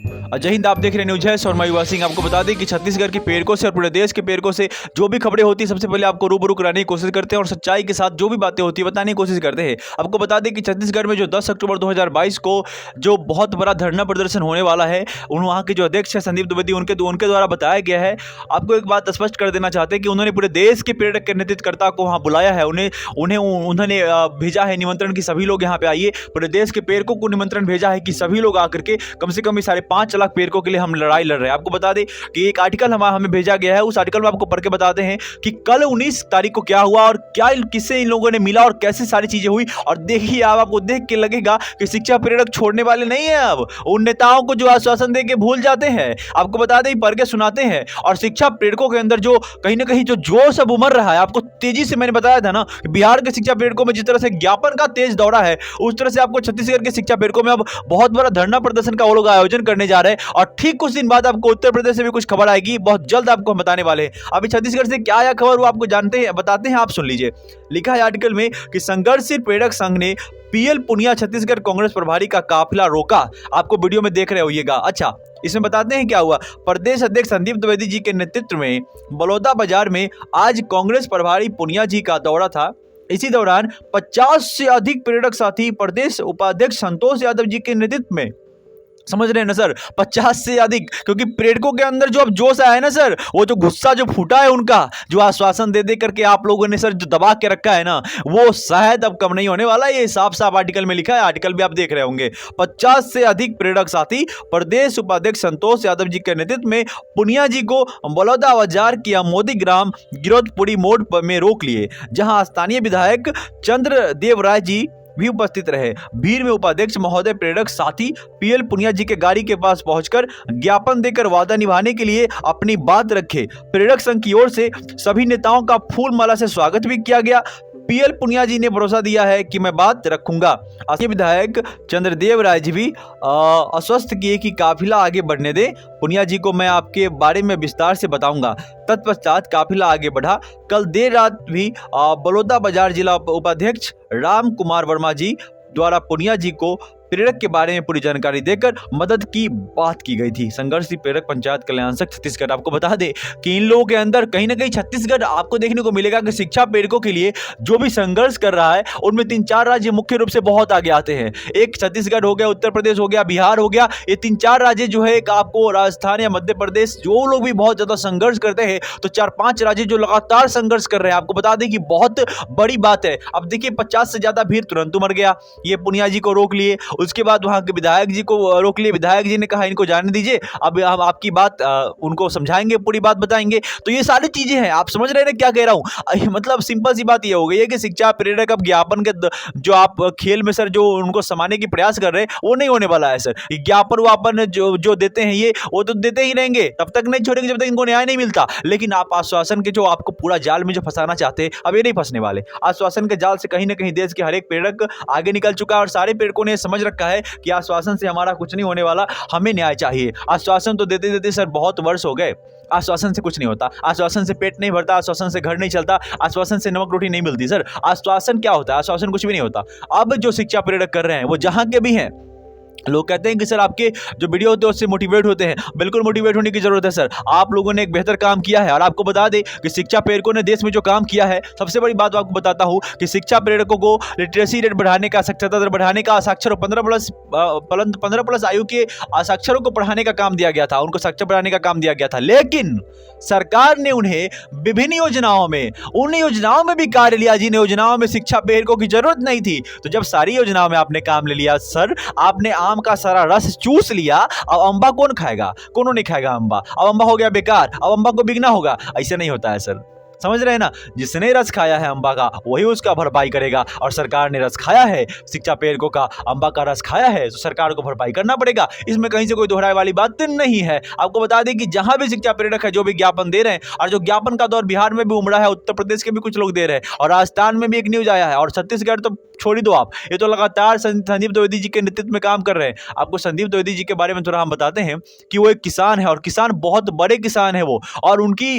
जय हिंद। आप देख रहे हैं न्यूज है और मैं युवा सिंह। आपको बता दें कि छत्तीसगढ़ के पेड़कों से और पूरे देश के पेड़कों से जो भी खबरें होती है सबसे पहले आपको रूबरू कराने की कोशिश करते हैं और सच्चाई के साथ जो भी बातें होती है बताने की कोशिश करते हैं। आपको बता दें कि छत्तीसगढ़ में जो 10 अक्टूबर 2022 को जो बहुत बड़ा धरना प्रदर्शन होने वाला है, वहाँ के जो अध्यक्ष है संदीप द्विवेदी, उनके द्वारा बताया गया है। आपको एक बात स्पष्ट कर देना चाहते हैं कि उन्होंने पूरे देश के प्रेरक के नेतृत्वकर्ता को वहाँ बुलाया है। उन्होंने भेजा है निमंत्रण कि सभी लोग यहाँ पे आइए। पूरे देश के पेड़कों को निमंत्रण भेजा है कि सभी लोग आकर के कम से कम 5.5 लाख पेड़कों के लिए हम लड़ाई लड़ रहे हैं। आपको बता दें कि एक आर्टिकल हमें भेजा गया है। उस आर्टिकल में आपको पढ़ के बताते हैं कि कल 19 तारीख को क्या हुआ और क्या किससे इन लोगों ने मिला और कैसे सारी चीजें हुई। और देखिए आपको देख के लगेगा कि शिक्षा प्रेरक छोड़ने वाले नहीं है। अब उन नेताओं को जो आश्वासन दे के भूल जाते हैं। आपको बता दें पढ़ के सुनाते हैं। और शिक्षा प्रेरकों के अंदर जो कहीं ना कहीं जो जोश अब उमड़ रहा है, आपको तेजी से मैंने बताया था ना, बिहार के शिक्षा प्रेरकों में जिस तरह से ज्ञापन का तेज दौरा है, उस तरह से आपको छत्तीसगढ़ के शिक्षा प्रेरकों में अब बहुत बड़ा धरना प्रदर्शन का वो लोग आयोजन करने जा रहे हैं। और ठीक कुछ दिन बाद आपको उत्तर प्रदेश से भी कुछ खबर आएगी, बहुत जल्द आपको हम बताने वाले हैं। अभी छत्तीसगढ़ से क्या आया खबर वो आपको जानते हैं, बताते हैं, आप सुन लीजिए। लिखा है आर्टिकल में कि संघर्षशील प्रेरक संघ ने पीएल पुनिया छत्तीसगढ़ कांग्रेस प्रभारी का काफिला रोका। आपको वीडियो में देख रहे होइएगा। अच्छा, इसमें बताते हैं क्या हुआ। प्रदेश अध्यक्ष संदीप द्विवेदी जी के नेतृत्व में बलौदा बाजार में आज कांग्रेस प्रभारी पुनिया जी का दौरा था। इसी दौरान 50 से अधिक प्रेरक साथी प्रदेश उपाध्यक्ष संतोष यादव जी के नेतृत्व में, समझ रहे हैं ना सर, 50 से अधिक, क्योंकि प्रेरकों के अंदर जो अब जोश आया है ना सर, वो जो गुस्सा जो फूटा है उनका, जो आश्वासन दे दे करके आप लोगों ने सर जो दबा के रखा है ना, वो शायद अब कम नहीं होने वाला। ये साफ साफ आर्टिकल में लिखा है, आर्टिकल भी आप देख रहे होंगे। 50 से अधिक प्रेरक साथी प्रदेश उपाध्यक्ष संतोष यादव जी के नेतृत्व में पुनिया जी को बलौदा बाजार की मोदी ग्राम गिरोधपुरी मोड़ में रोक लिए, जहां स्थानीय विधायक चंद्रदेव राय जी भी उपस्थित रहे। भीड़ में उपाध्यक्ष महोदय प्रेरक साथी पीएल पुनिया जी के गाड़ी के पास पहुंचकर ज्ञापन देकर वादा निभाने के लिए अपनी बात रखे। प्रेरक संघ की ओर से सभी नेताओं का फूल माला से स्वागत भी किया गया। पीएल पुनिया जी ने भरोसा दिया है कि मैं बात रखूंगा। विधायक चंद्रदेव राय जी भी आश्वस्त किए कि काफिला आगे बढ़ने दे, पुनिया जी को मैं आपके बारे में विस्तार से बताऊंगा। तत्पश्चात काफिला आगे बढ़ा। कल देर रात भी बलौदा बाजार जिला उपाध्यक्ष राम कुमार वर्मा जी द्वारा पुनिया जी को प्रेरक के बारे में पूरी जानकारी देकर मदद की बात की गई थी। संघर्षशील प्रेरक पंचायत कल्याण संघ छत्तीसगढ़। आपको बता दें कि इन लोगों के अंदर कहीं ना कहीं छत्तीसगढ़ आपको देखने को मिलेगा कि शिक्षा प्रेरकों के लिए जो भी संघर्ष कर रहा है, उनमें 3-4 राज्य मुख्य रूप से बहुत आगे आते हैं। एक छत्तीसगढ़ हो गया, उत्तर प्रदेश हो गया, बिहार हो गया। ये 3-4 राज्य जो है, एक आपको राजस्थान या मध्य प्रदेश, जो लोग भी बहुत ज्यादा संघर्ष करते हैं, तो 4-5 राज्य जो लगातार संघर्ष कर रहे हैं। आपको बता दें कि बहुत बड़ी बात है। अब देखिए 50 से ज्यादा भीड़ तुरंत उमड़ गया। ये पुनिया जी को रोक लिए, उसके बाद वहां के विधायक जी को रोक लिए। विधायक जी ने कहा इनको जाने दीजिए, अब हम आपकी बात उनको समझाएंगे, पूरी बात बताएंगे। तो ये सारी चीजें हैं, आप समझ रहे हैं क्या कह रहा हूं। मतलब सिंपल सी बात ये हो गई है कि शिक्षा प्रेरक अब ज्ञापन के जो आप खेल में सर जो उनको समाने की प्रयास कर रहे हैं, वो नहीं होने वाला है सर। ज्ञापन वापन जो देते हैं ये, वो तो देते ही रहेंगे, तब तक नहीं छोड़ेंगे जब तक इनको न्याय नहीं मिलता। लेकिन आप आश्वासन के जो आपको पूरा जाल में जो फंसाना चाहते हैं, अब ये नहीं फंसने वाले। आश्वासन के जाल से कहीं ना कहीं देश के हर एक प्रेरक आगे निकल चुका है और सारे प्रेरकों ने समझ रखा है कि आश्वासन से हमारा कुछ नहीं होने वाला, हमें न्याय चाहिए। आश्वासन तो देते देते सर बहुत वर्ष हो गए। आश्वासन से कुछ नहीं होता, आश्वासन से पेट नहीं भरता, आश्वासन से घर नहीं चलता, आश्वासन से नमक रोटी नहीं मिलती सर। आश्वासन क्या होता है? आश्वासन कुछ भी नहीं होता। अब जो शिक्षा प्रेरक कर रहे हैं वो जहां के भी हैं, लोग कहते हैं कि सर आपके जो वीडियो होते हैं उससे मोटिवेट होते हैं। बिल्कुल मोटिवेट होने की जरूरत है सर। आप लोगों ने एक बेहतर काम किया है। और आपको बता दें कि शिक्षा प्रेरकों ने देश में जो काम किया है, सबसे बड़ी बात आपको बताता हूं कि शिक्षा प्रेरकों को लिटरेसी रेट बढ़ाने का, साक्षरता दर बढ़ाने का, साक्षर 15 प्लस आयु के साक्षरों को पढ़ाने का काम दिया गया था, उनको साक्षर बढ़ाने का काम दिया गया था। लेकिन सरकार ने उन्हें विभिन्न योजनाओं में, उन योजनाओं में भी कार्य लिया जिन योजनाओं में शिक्षा प्रेरकों की जरूरत नहीं थी। तो जब सारी योजनाओं में आपने काम ले लिया सर, आपने आम का सारा रस चूस लिया, अब अंबा कौन खाएगा? कौन नहीं खाएगा अंबा? अब अंबा हो गया बेकार, अब अंबा को बिकना होगा। ऐसे नहीं होता है सर, समझ रहे हैं ना। जिसने रस खाया है अंबा का, वही उसका भरपाई करेगा। और सरकार ने रस खाया है, शिक्षा प्रेरकों का अंबा का रस खाया है, तो सरकार को भरपाई करना पड़ेगा। इसमें कहीं से कोई दोहराए वाली बात नहीं है। आपको बता दें कि जहां भी शिक्षा प्रेरक है, जो भी ज्ञापन दे रहे हैं, और जो ज्ञापन का दौर बिहार में भी उमड़ा है, उत्तर प्रदेश के भी कुछ लोग दे रहे हैं, और राजस्थान में भी एक न्यूज आया है, और छत्तीसगढ़ तो छोड़ ही दो आप, ये तो लगातार संदीप द्विवेदी जी के नेतृत्व में काम कर रहे हैं। आपको संदीप द्विवेदी जी के बारे में थोड़ा हम बताते हैं कि वो एक किसान है, और किसान बहुत बड़े किसान है वो, और उनकी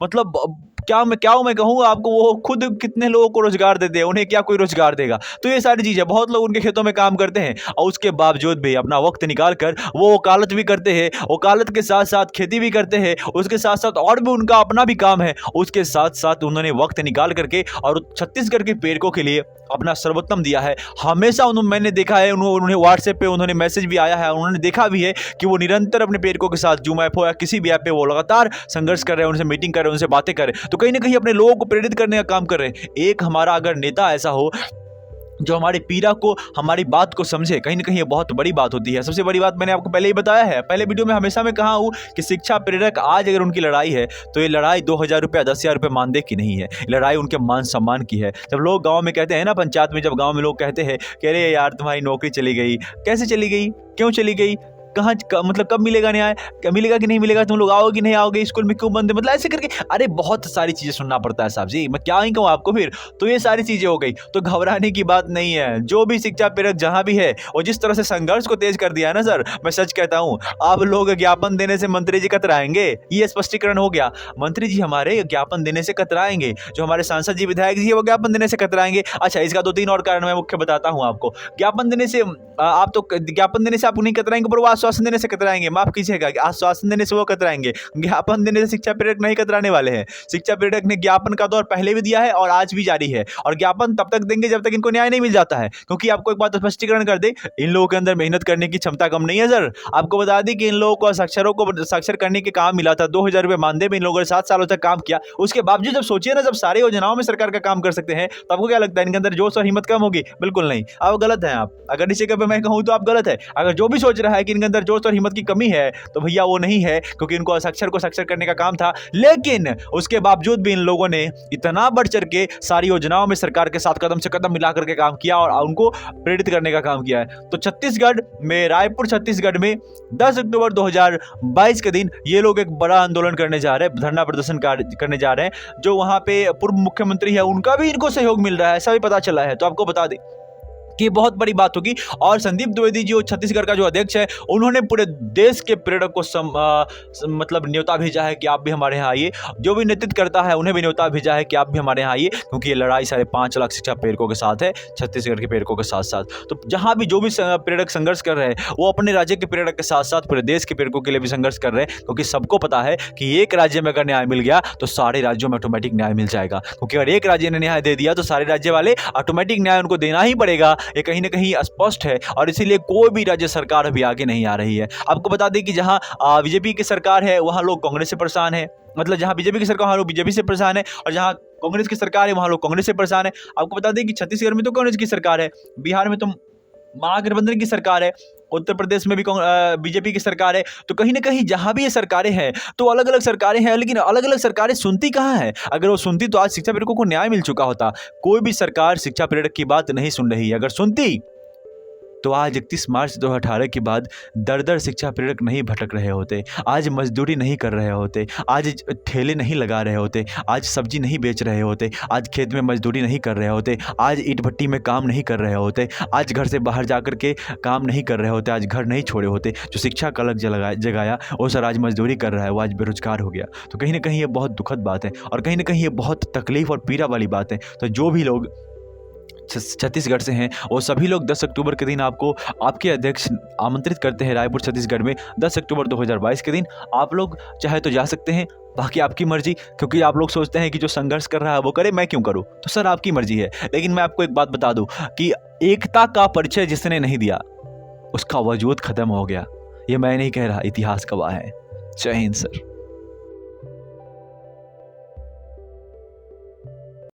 मतलब क्या मैं कहूँ आपको, वो खुद कितने लोगों को रोजगार देते हैं, उन्हें क्या कोई रोजगार देगा। तो ये सारी चीज़ें, बहुत लोग उनके खेतों में काम करते हैं और उसके बावजूद भी अपना वक्त निकाल कर वो वकालत भी करते हैं, वकालत के साथ साथ खेती भी करते हैं, उसके साथ साथ और भी उनका अपना भी काम है, उसके साथ साथ उन्होंने वक्त निकाल करके और छत्तीसगढ़ के पेड़ों के लिए अपना सर्वोत्तम दिया है। हमेशा मैंने देखा है, उन्हें व्हाट्सएप पे उन्होंने मैसेज भी आया है, उन्होंने देखा भी है कि वो निरंतर अपने पेड़ों के साथ जूम ऐप हो या किसी भी ऐप पे वो लगातार संघर्ष कर रहे हैं, उनसे मीटिंग कर रहे हैं, उनसे बातें कर रहे हैं, तो कहीं ना कहीं अपने लोगों को प्रेरित करने का काम कर रहे हैं। एक हमारा अगर नेता ऐसा हो जो हमारी पीड़ा को, हमारी बात को समझे, कहीं ना कहीं ये बहुत बड़ी बात होती है। सबसे बड़ी बात मैंने आपको पहले ही बताया है, पहले वीडियो में हमेशा मैं कहा हूँ कि शिक्षा प्रेरक आज अगर उनकी लड़ाई है तो ये लड़ाई 2,000 रुपया 10,000 रुपये मानदेय की नहीं है, लड़ाई उनके मान सम्मान की है। जब लोग गाँव में कहते हैं ना, पंचायत में जब गाँव में लोग कहते हैं कि अरे यार तुम्हारी नौकरी चली गई, कैसे चली गई, क्यों चली गई, कहाँ मतलब कब मिलेगा न्याय, मिलेगा कि नहीं मिलेगा, तुम लोग आओगे नहीं आओगे, स्कूल में क्यों बंद है, मतलब ऐसे करके अरे बहुत सारी चीज़ें सुनना पड़ता है साहब जी, मैं क्या ही कहूँ आपको फिर। तो ये सारी चीज़ें हो गई, तो घबराने की बात नहीं है। जो भी शिक्षा प्रेरक जहाँ भी है, और जिस तरह से संघर्ष को तेज कर दिया है ना सर, मैं सच कहता हूँ, आप लोग ज्ञापन देने से मंत्री जी कतराएंगे, ये स्पष्टीकरण हो गया। मंत्री जी हमारे ज्ञापन देने से कतराएंगे, जो हमारे सांसद जी विधायक जी है वो ज्ञापन देने से कतराएंगे। अच्छा, इसका 2-3 और कारण मैं मुख्य बताता हूँ आपको। ज्ञापन देने से आप तो ज्ञापन देने से आप नहीं कतराएंगे, पर वो आश्वासन देने से कतराएंगे, माफ कीजिएगा, आश्वासन देने से वो कतराएंगे, ज्ञापन देने से शिक्षा प्रेरक नहीं कतराने वाले हैं। शिक्षा प्रेरक ने ज्ञापन का दौर पहले भी दिया है और आज भी जारी है, और ज्ञापन तब तक देंगे जब तक इनको न्याय नहीं मिल जाता है। क्योंकि आपको एक बात स्पष्टीकरण कर दे, इन लोगों के अंदर मेहनत करने की क्षमता कम नहीं है सर। आपको बता दें कि इन लोगों को साक्षरों को साक्षर करने के काम मिला था, 2,000 रुपये मानदेय में इन लोगों ने 7 सालों तक काम किया। उसके बावजूद जब सोचिए ना, जब सारी योजनाओं में सरकार का काम कर सकते हैं, तो आपको क्या लगता है इनके अंदर जोश और हिम्मत कम होगी? बिल्कुल नहीं, आप गलत हैं। आप अगर इसी जगह पे मैं कहूँ तो आप गलत है। अगर जो भी सोच रहा है कि इनके अंदर जोश और हिम्मत की कमी है, तो भैया वो नहीं है, क्योंकि इनको साक्षर को साक्षर करने का काम था। लेकिन उसके बावजूद भी इन लोगों ने इतना बढ़ चढ़ के सारी योजनाओं में सरकार के साथ कदम से कदम मिला करके काम किया और उनको प्रेरित करने का काम किया है। तो छत्तीसगढ़ में, रायपुर छत्तीसगढ़ में 10 अक्टूबर 2022 के दिन ये लोग एक बड़ा आंदोलन करने जा रहे हैं, धरना प्रदर्शन करने जा रहे हैं। जो वहां पे पूर्व मुख्यमंत्री है, उनका भी इनको सहयोग मिल रहा है, ऐसा भी पता चला है। तो आपको बता दें कि बहुत बड़ी बात होगी। और संदीप द्विवेदी जी, छत्तीसगढ़ का जो अध्यक्ष है, उन्होंने पूरे देश के प्रेरक को मतलब न्योता भेजा है कि आप भी हमारे यहाँ आइए। जो भी नेतृत्व करता है उन्हें भी न्योता भेजा है कि आप भी हमारे यहाँ आइए, क्योंकि ये लड़ाई 5.5 लाख शिक्षा प्रेरकों के साथ है, छत्तीसगढ़ के प्रेरकों के साथ साथ। तो जहाँ भी जो भी प्रेरक संघर्ष कर रहे हैं, वो अपने राज्य के प्रेरक के साथ साथ पूरे देश के प्रेरकों के लिए भी संघर्ष कर रहे हैं, क्योंकि सबको पता है कि एक राज्य में अगर न्याय मिल गया तो सारे राज्यों में ऑटोमेटिक न्याय मिल जाएगा। क्योंकि अगर एक राज्य ने न्याय दे दिया तो सारे राज्य वाले ऑटोमेटिक न्याय उनको देना ही पड़ेगा। ये कहीं ना कहीं स्पष्ट है, और इसीलिए कोई भी राज्य सरकार अभी आगे नहीं आ रही है। आपको बता दें कि जहां बीजेपी की सरकार है वहां लोग कांग्रेस से परेशान है, मतलब जहां बीजेपी की सरकार वहां लोग बीजेपी से परेशान है, और जहां कांग्रेस की सरकार है वहां लोग कांग्रेस से परेशान है। आपको बता दें कि छत्तीसगढ़ में तो कांग्रेस की सरकार है, बिहार में तो महागठबंधन की सरकार है, उत्तर प्रदेश में भी बीजेपी की सरकार है। तो कहीं ना कहीं जहां भी ये सरकारें हैं तो अलग अलग सरकारें हैं, लेकिन अलग अलग सरकारें सुनती कहाँ है? अगर वो सुनती तो आज शिक्षा प्रेरकों को न्याय मिल चुका होता। कोई भी सरकार शिक्षा प्रेरक की बात नहीं सुन रही है। अगर सुनती तो आज 31 मार्च 2018 के बाद दर शिक्षा प्रेरक नहीं भटक रहे होते, आज मजदूरी नहीं कर रहे होते, आज ठेले नहीं लगा रहे होते, आज सब्जी नहीं बेच रहे होते, आज खेत में मजदूरी नहीं कर रहे होते, आज ईंट भट्टी में काम नहीं कर रहे होते, आज घर से बाहर जाकर के काम नहीं कर रहे होते, आज घर नहीं छोड़े होते। जो शिक्षा का अलग जगाया वो सर आज मजदूरी कर रहा है, वो आज बेरोजगार हो गया। तो कहीं ना कहीं ये बहुत दुखद बात है, और कहीं ना कहीं ये बहुत तकलीफ और पीड़ा वाली बात है। तो जो भी लोग छत्तीसगढ़ से हैं वो सभी लोग 10 अक्टूबर के दिन आपको आपके अध्यक्ष आमंत्रित करते हैं रायपुर छत्तीसगढ़ में। 10 अक्टूबर 2022 के दिन आप लोग चाहे तो जा सकते हैं, बाकी आपकी मर्जी। क्योंकि आप लोग सोचते हैं कि जो संघर्ष कर रहा है वो करे, मैं क्यों करूं, तो सर आपकी मर्जी है। लेकिन मैं आपको एक बात बता दूं कि एकता का परिचय जिसने नहीं दिया उसका वजूद खत्म हो गया। ये मैं नहीं कह रहा, इतिहास गवाह है। जय हिंद सर।